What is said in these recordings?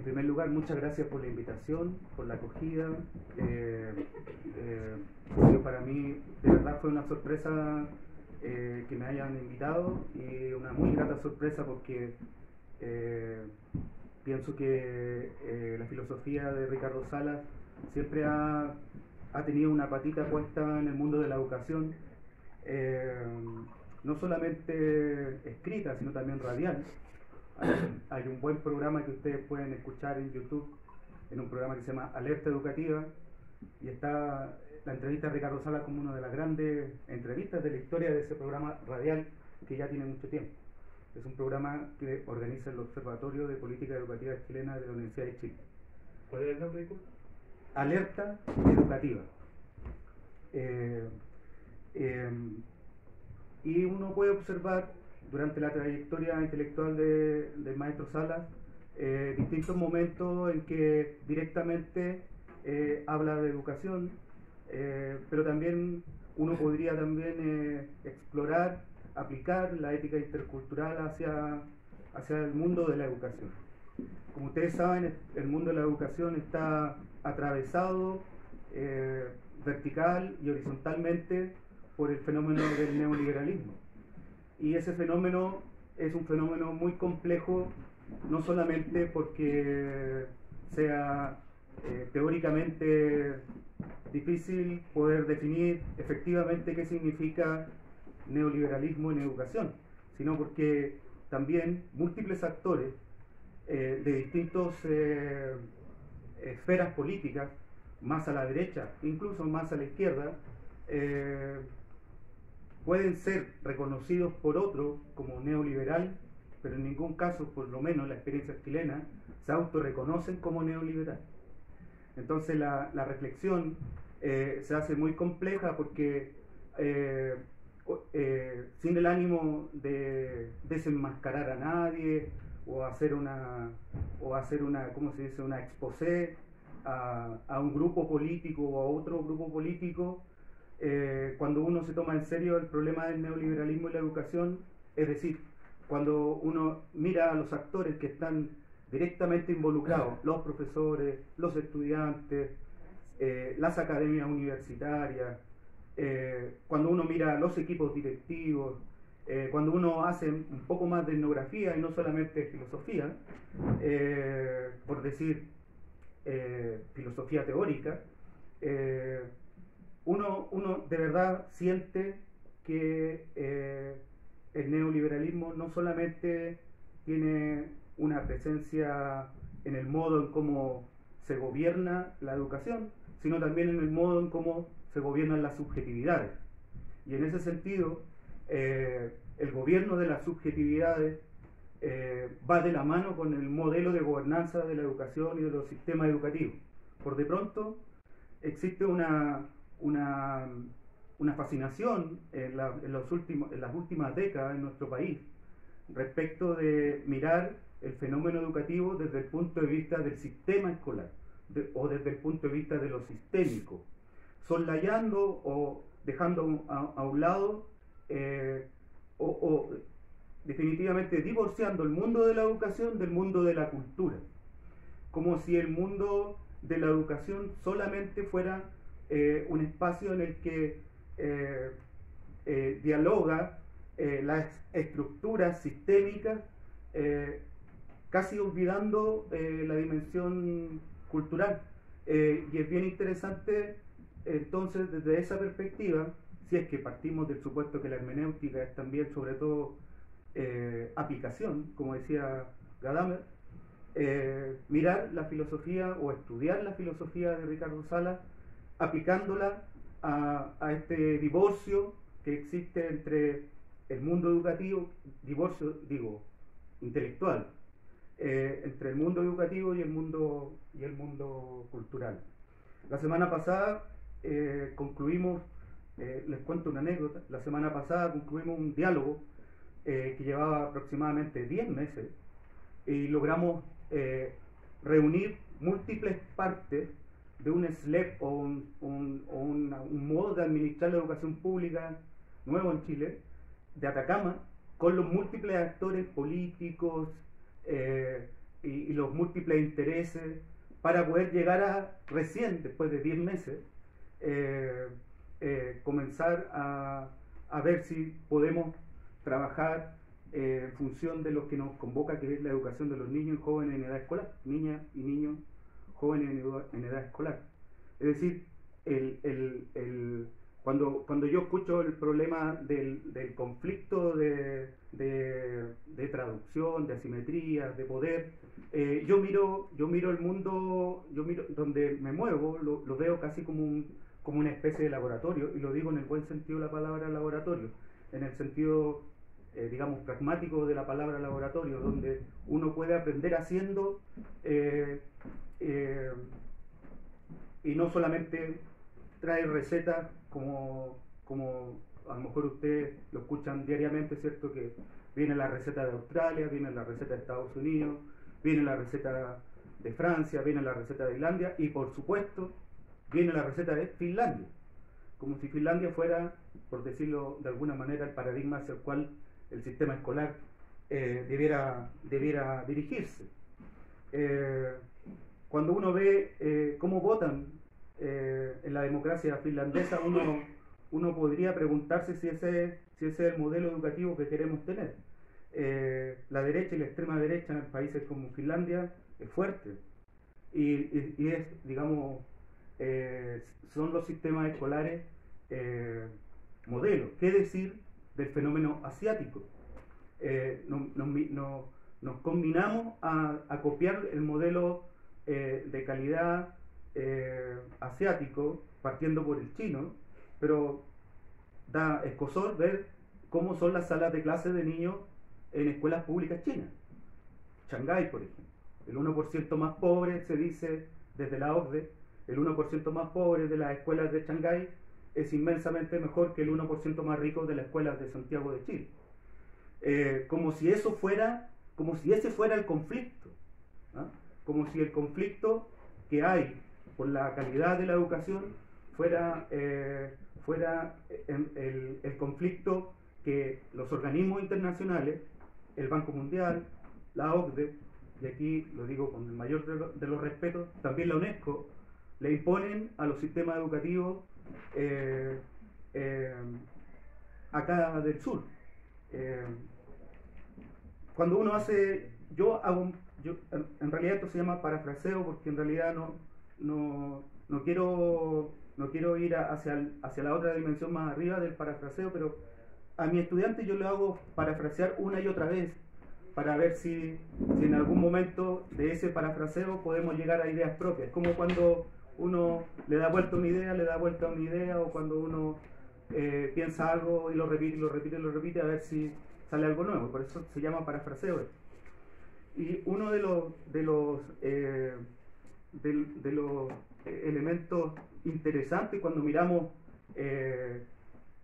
primer lugar, muchas gracias por la invitación, por la acogida. Para mí, de verdad, fue una sorpresa que me hayan invitado y una muy grata sorpresa porque pienso que la filosofía de Ricardo Salas siempre ha tenido una patita puesta en el mundo de la educación, no solamente escrita, sino también radial. Hay un buen programa que ustedes pueden escuchar en YouTube, en un programa que se llama Alerta Educativa, y está la entrevista de Ricardo Salas como una de las grandes entrevistas de la historia de ese programa radial que ya tiene mucho tiempo. Es un programa que organiza el Observatorio de Política Educativa Chilena de la Universidad de Chile. ¿Cuál es el nombre? Alerta Educativa. Y uno puede observar durante la trayectoria intelectual del maestro Salas distintos momentos en que directamente habla de educación, pero también uno podría también explorar, aplicar la ética intercultural hacia el mundo de la educación. Como ustedes saben, el mundo de la educación está atravesado vertical y horizontalmente por el fenómeno del neoliberalismo. Y ese fenómeno es un fenómeno muy complejo, no solamente porque sea teóricamente difícil poder definir efectivamente qué significa neoliberalismo en educación, sino porque también múltiples actores de distintas esferas políticas, más a la derecha, incluso más a la izquierda, pueden ser reconocidos por otros como neoliberal, pero en ningún caso, por lo menos en la experiencia chilena, se autorreconocen como neoliberal. Entonces la reflexión se hace muy compleja porque sin el ánimo de desenmascarar a nadie o hacer una ¿cómo se dice?, una exposé a un grupo político o a otro grupo político. Cuando uno se toma en serio el problema del neoliberalismo y la educación, es decir, cuando uno mira a los actores que están directamente involucrados, los profesores, los estudiantes, las academias universitarias, cuando uno mira los equipos directivos, cuando uno hace un poco más de etnografía y no solamente filosofía, por decir filosofía teórica, uno de verdad siente que el neoliberalismo no solamente tiene una presencia en el modo en cómo se gobierna la educación, sino también en el modo en cómo se gobiernan las subjetividades. Y en ese sentido, el gobierno de las subjetividades va de la mano con el modelo de gobernanza de la educación y de los sistemas educativos. Por de pronto, existe una fascinación en las últimas décadas en nuestro país respecto de mirar el fenómeno educativo desde el punto de vista del sistema escolar o desde el punto de vista de lo sistémico, soslayando o dejando a un lado o definitivamente divorciando el mundo de la educación del mundo de la cultura, como si el mundo de la educación solamente fuera un espacio en el que dialoga las estructuras sistémicas, casi olvidando la dimensión cultural. Y es bien interesante entonces desde esa perspectiva, si es que partimos del supuesto que la hermenéutica es también sobre todo aplicación, como decía Gadamer, mirar la filosofía o estudiar la filosofía de Ricardo Salas, aplicándola a este divorcio que existe entre el mundo educativo, divorcio digo, intelectual, entre el mundo educativo y el mundo cultural. La semana pasada concluimos, les cuento una anécdota, la semana pasada concluimos un diálogo que llevaba aproximadamente 10 meses y logramos reunir múltiples partes de un SLEP o un modo de administrar la educación pública nuevo en Chile, de Atacama, con los múltiples actores políticos, y los múltiples intereses para poder llegar a, recién, después de 10 meses, comenzar a ver si podemos trabajar en función de lo que nos convoca, que es la educación de los niños y jóvenes en edad escolar, niñas y niños jóvenes en edad escolar. Es decir, cuando yo escucho el problema del conflicto de traducción, de asimetría, de poder, yo miro el mundo, donde me muevo, lo veo casi como una especie de laboratorio, y lo digo en el buen sentido de la palabra laboratorio, en el sentido, digamos, pragmático de la palabra laboratorio, donde uno puede aprender haciendo, y no solamente trae recetas como a lo mejor ustedes lo escuchan diariamente, ¿cierto? Que viene la receta de Australia, viene la receta de Estados Unidos, viene la receta de Francia, viene la receta de Islandia y por supuesto viene la receta de Finlandia, como si Finlandia fuera, por decirlo de alguna manera, el paradigma hacia el cual el sistema escolar debiera dirigirse. Cuando uno ve cómo votan en la democracia finlandesa, uno podría preguntarse si ese es el modelo educativo que queremos tener. La derecha y la extrema derecha en países como Finlandia es fuerte y es, digamos, son los sistemas escolares modelos. ¿Qué decir del fenómeno asiático? Nos combinamos a copiar el modelo de calidad asiático, partiendo por el chino, pero da escozor ver cómo son las salas de clases de niños en escuelas públicas chinas. Shanghái, por ejemplo, el 1% más pobre, se dice desde la OCDE, el 1% más pobre de las escuelas de Shanghái es inmensamente mejor que el 1% más rico de las escuelas de Santiago de Chile. Como si ese fuera el conflicto, ¿no? Como si el conflicto que hay por la calidad de la educación fuera el conflicto que los organismos internacionales, el Banco Mundial, la OCDE, y aquí lo digo con el mayor de los respetos, también la UNESCO, le imponen a los sistemas educativos acá del sur. Cuando uno hace, en realidad esto se llama parafraseo, porque en realidad no quiero ir hacia la otra dimensión más arriba del parafraseo, pero a mi estudiante yo le hago parafrasear una y otra vez para ver si en algún momento de ese parafraseo podemos llegar a ideas propias, como cuando uno le da vuelta a una idea, o cuando uno piensa algo y lo repite a ver si sale algo nuevo. Por eso se llama parafraseo. Y uno de los elementos interesantes cuando miramos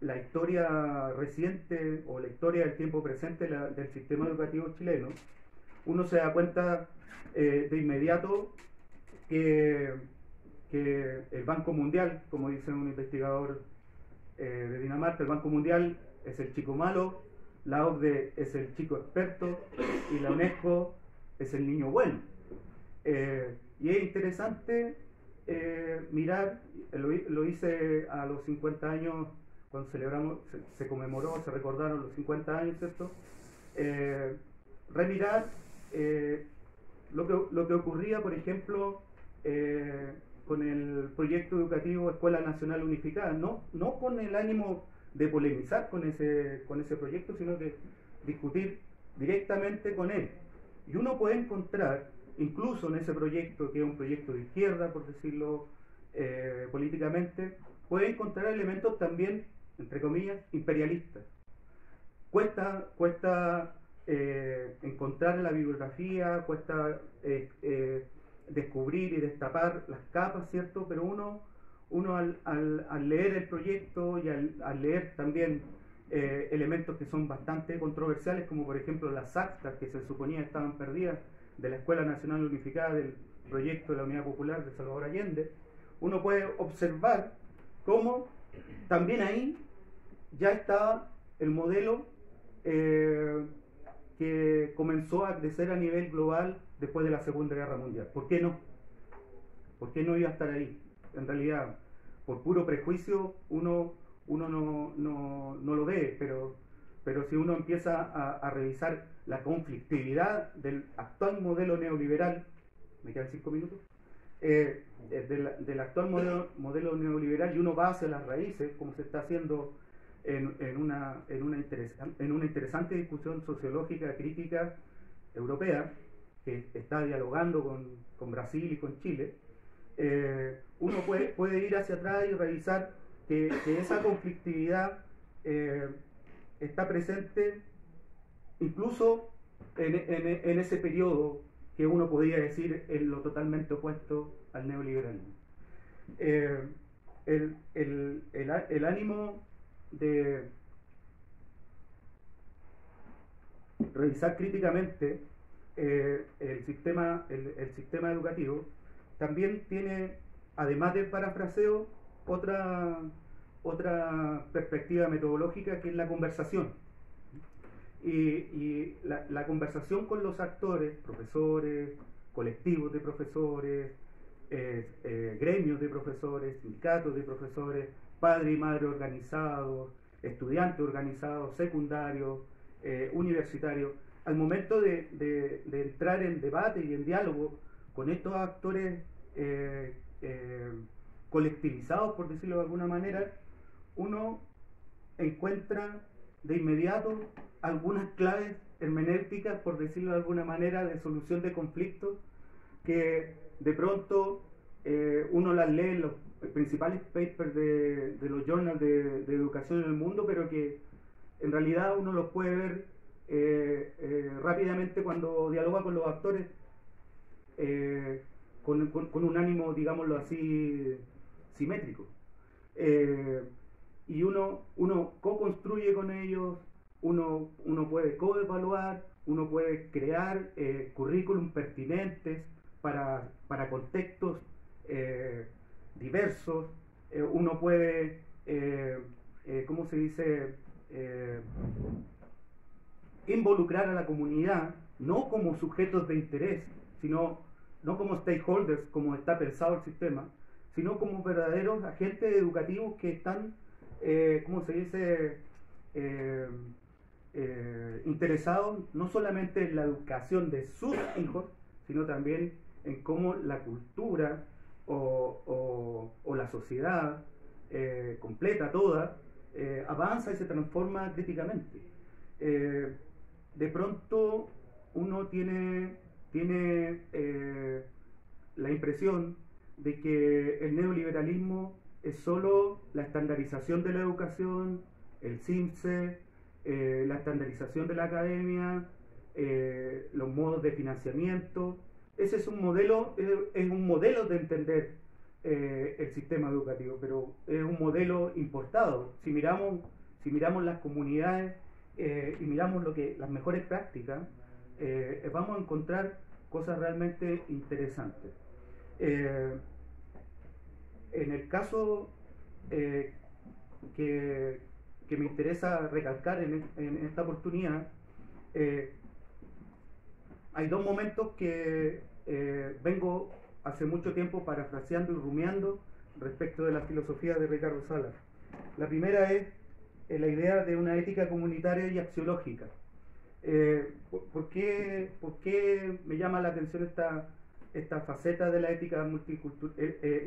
la historia reciente o la historia del tiempo presente del sistema educativo chileno, uno se da cuenta de inmediato que el Banco Mundial, como dice un investigador de Dinamarca, el Banco Mundial es el chico malo, la OCDE es el chico experto y la UNESCO es el niño bueno. Y es interesante mirar, lo hice a los 50 años, cuando celebramos, se recordaron los 50 años, ¿cierto? Remirar lo que ocurría, por ejemplo, con el proyecto educativo Escuela Nacional Unificada, no con el ánimo de polemizar con ese proyecto, sino que discutir directamente con él. Y uno puede encontrar, incluso en ese proyecto, que es un proyecto de izquierda, por decirlo políticamente, puede encontrar elementos también, entre comillas, imperialistas. Cuesta encontrar en la bibliografía, cuesta descubrir y destapar las capas, ¿cierto? Pero uno al leer el proyecto y al leer también elementos que son bastante controversiales, como por ejemplo las actas que se suponía estaban perdidas de la Escuela Nacional Unificada del proyecto de la Unidad Popular de Salvador Allende, uno puede observar cómo también ahí ya estaba el modelo que comenzó a crecer a nivel global después de la Segunda Guerra Mundial. ¿Por qué no? ¿Por qué no iba a estar ahí? En realidad, por puro prejuicio, uno no lo ve, pero si uno empieza a revisar la conflictividad del actual modelo neoliberal, me quedan 5 minutos, del actual modelo neoliberal, y uno va hacia las raíces, como se está haciendo en una interesante discusión sociológica crítica europea, que está dialogando con Brasil y con Chile, uno puede ir hacia atrás y revisar que esa conflictividad está presente incluso en ese periodo que uno podría decir es lo totalmente opuesto al neoliberalismo. El ánimo de revisar críticamente el sistema educativo también tiene, además del parafraseo, otra perspectiva metodológica, que es la conversación. Y la conversación con los actores, profesores, colectivos de profesores, gremios de profesores, sindicatos de profesores, padre y madre organizados, estudiantes organizados, secundarios, universitarios, al momento de entrar en debate y en diálogo con estos actores colectivizados, por decirlo de alguna manera, uno encuentra de inmediato algunas claves hermenéuticas, por decirlo de alguna manera, de solución de conflictos, que de pronto uno las lee en los principales papers de los journals de educación en el mundo, pero que en realidad uno los puede ver rápidamente cuando dialoga con los actores, con un ánimo, digámoslo así, simétrico. Y uno co-construye con ellos, uno puede co-evaluar, uno puede crear currículum pertinentes para contextos diversos, uno puede, ¿cómo se dice?, involucrar a la comunidad, no como sujetos de interés, sino no como stakeholders, como está pensado el sistema, sino como verdaderos agentes educativos que están, ¿cómo se dice?, interesados no solamente en la educación de sus hijos, sino también en cómo la cultura o la sociedad completa, toda, avanza y se transforma críticamente. De pronto uno tiene la impresión de que el neoliberalismo es solo la estandarización de la educación, el CIMSE, la estandarización de la academia, los modos de financiamiento. Ese es un modelo de entender el sistema educativo, pero es un modelo importado. Si miramos las comunidades y miramos las mejores prácticas, vamos a encontrar cosas realmente interesantes. En el caso que me interesa recalcar en esta oportunidad, hay dos momentos que vengo hace mucho tiempo parafraseando y rumiando respecto de la filosofía de Ricardo Salas. La primera es la idea de una ética comunitaria y axiológica. ¿Por qué me llama la atención esta faceta de la ética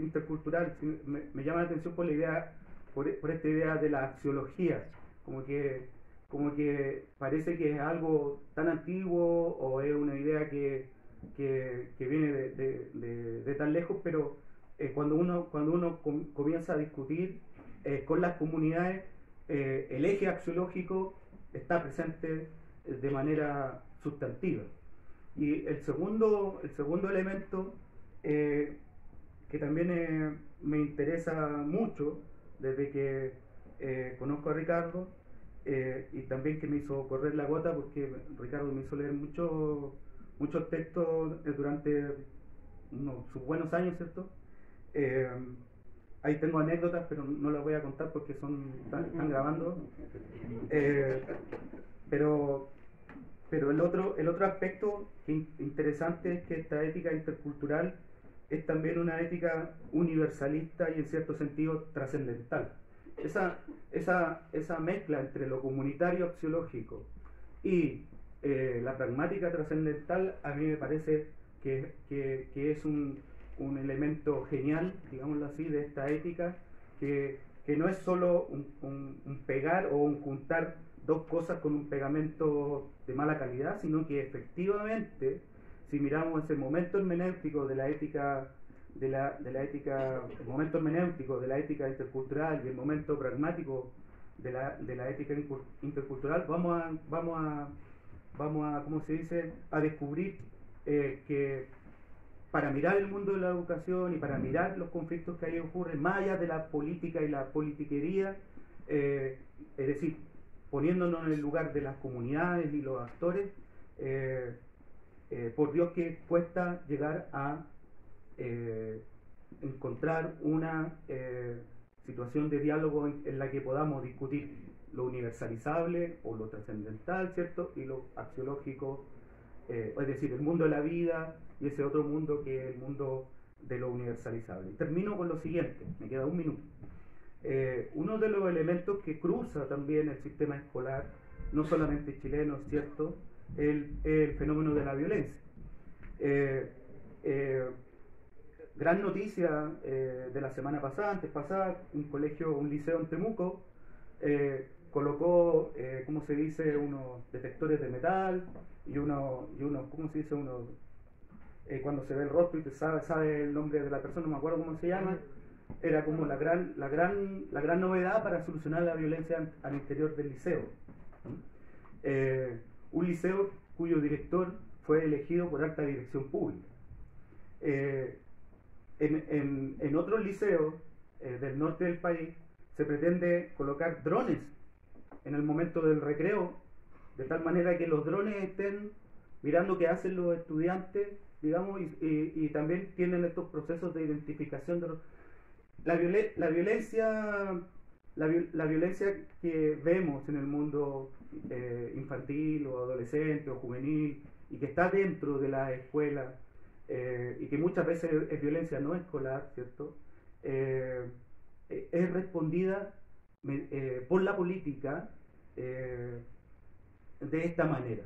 intercultural? Me llama la atención por esta idea de la axiología, como que parece que es algo tan antiguo, o es una idea que viene de tan lejos, pero cuando uno comienza a discutir con las comunidades, el eje axiológico está presente de manera sustantiva. Y el segundo elemento que también me interesa mucho desde que conozco a Ricardo, y también que me hizo correr la gota, porque Ricardo me hizo leer muchos textos durante sus buenos años, ¿cierto? Ahí tengo anécdotas, pero no las voy a contar porque están grabando. Pero es el otro aspecto interesante es que esta ética intercultural es también una ética universalista y en cierto sentido trascendental. Esa mezcla entre lo comunitario axiológico y la pragmática trascendental a mí me parece que es un elemento genial, digámoslo así, de esta ética, que no es solo un pegar o un juntar dos cosas con un pegamento de mala calidad, sino que efectivamente, si miramos ese momento hermenéutico de la ética, el momento hermenéutico de la ética intercultural y el momento pragmático de la ética intercultural, vamos a ¿cómo se dice?, a descubrir que para mirar el mundo de la educación y para mirar los conflictos que ahí ocurren, más allá de la política y la politiquería, es decir, poniéndonos en el lugar de las comunidades y los actores, por Dios que cuesta llegar a encontrar una situación de diálogo en la que podamos discutir lo universalizable o lo trascendental, ¿cierto? Y lo axiológico, es decir, el mundo de la vida y ese otro mundo que es el mundo de lo universalizable. Y termino con lo siguiente, me queda un minuto. Uno de los elementos que cruza también el sistema escolar, no solamente chileno, ¿cierto?, el fenómeno de la violencia. Gran noticia de la semana pasada, antes pasada, un liceo en Temuco colocó, ¿cómo se dice?, unos detectores de metal y unos ¿cómo se dice?, cuando se ve el rostro y te sabe el nombre de la persona, no me acuerdo cómo se llama. Era como la gran novedad para solucionar la violencia al interior del liceo. Un liceo cuyo director fue elegido por alta dirección pública. En otros liceos del norte del país se pretende colocar drones en el momento del recreo, de tal manera que los drones estén mirando qué hacen los estudiantes, digamos, y también tienen estos procesos de identificación de los... La violencia que vemos en el mundo infantil o adolescente o juvenil y que está dentro de la escuela y que muchas veces es violencia no escolar, ¿cierto? Es respondida por la política de esta manera.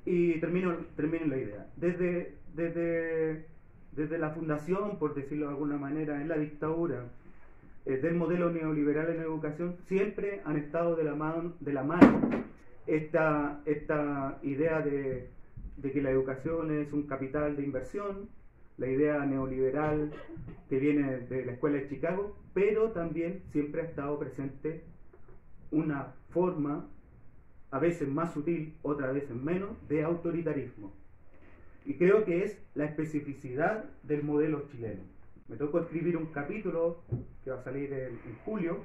Y termino la idea. Desde la fundación, por decirlo de alguna manera, en la dictadura del modelo neoliberal en educación, siempre han estado de la mano esta idea de que la educación es un capital de inversión, la idea neoliberal que viene de la escuela de Chicago, pero también siempre ha estado presente una forma, a veces más sutil, otras veces menos, de autoritarismo. Y creo que es la especificidad del modelo chileno. Me tocó escribir un capítulo que va a salir en julio,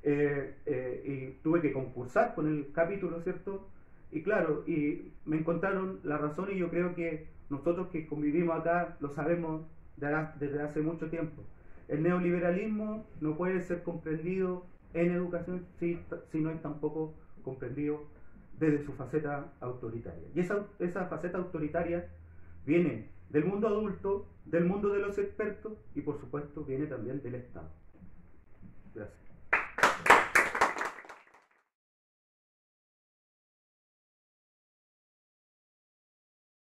y tuve que concursar con el capítulo, ¿cierto? Y claro, y me encontraron la razón, y yo creo que nosotros que convivimos acá lo sabemos desde hace mucho tiempo. El neoliberalismo no puede ser comprendido en educación si no es tampoco comprendido desde su faceta autoritaria. Y esa faceta autoritaria viene del mundo adulto, del mundo de los expertos y por supuesto viene también del Estado. Gracias.